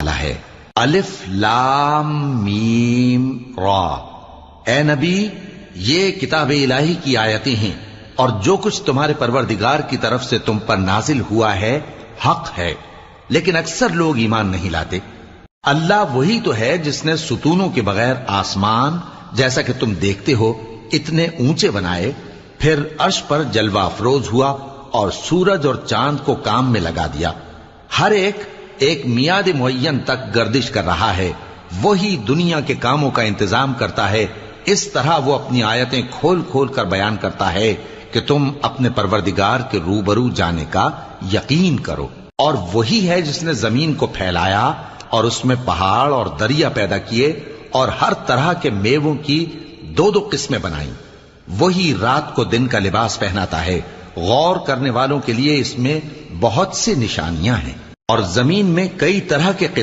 ہے۔ الف لام میم را، اے نبی یہ کتاب الہی کی آیتیں ہیں، اور جو کچھ تمہارے پروردگار کی طرف سے تم پر نازل ہوا ہے حق ہے، لیکن اکثر لوگ ایمان نہیں لاتے۔ اللہ وہی تو ہے جس نے ستونوں کے بغیر آسمان جیسا کہ تم دیکھتے ہو اتنے اونچے بنائے، پھر عرش پر جلوہ افروز ہوا اور سورج اور چاند کو کام میں لگا دیا، ہر ایک میعاد معین تک گردش کر رہا ہے۔ وہی دنیا کے کاموں کا انتظام کرتا ہے، اس طرح وہ اپنی آیتیں کھول کھول کر بیان کرتا ہے کہ تم اپنے پروردگار کے روبرو جانے کا یقین کرو۔ اور وہی ہے جس نے زمین کو پھیلایا اور اس میں پہاڑ اور دریا پیدا کیے اور ہر طرح کے میووں کی دو دو قسمیں بنائیں۔ وہی رات کو دن کا لباس پہناتا ہے، غور کرنے والوں کے لیے اس میں بہت سی نشانیاں ہیں۔ اور زمین میں کئی طرح کے قطع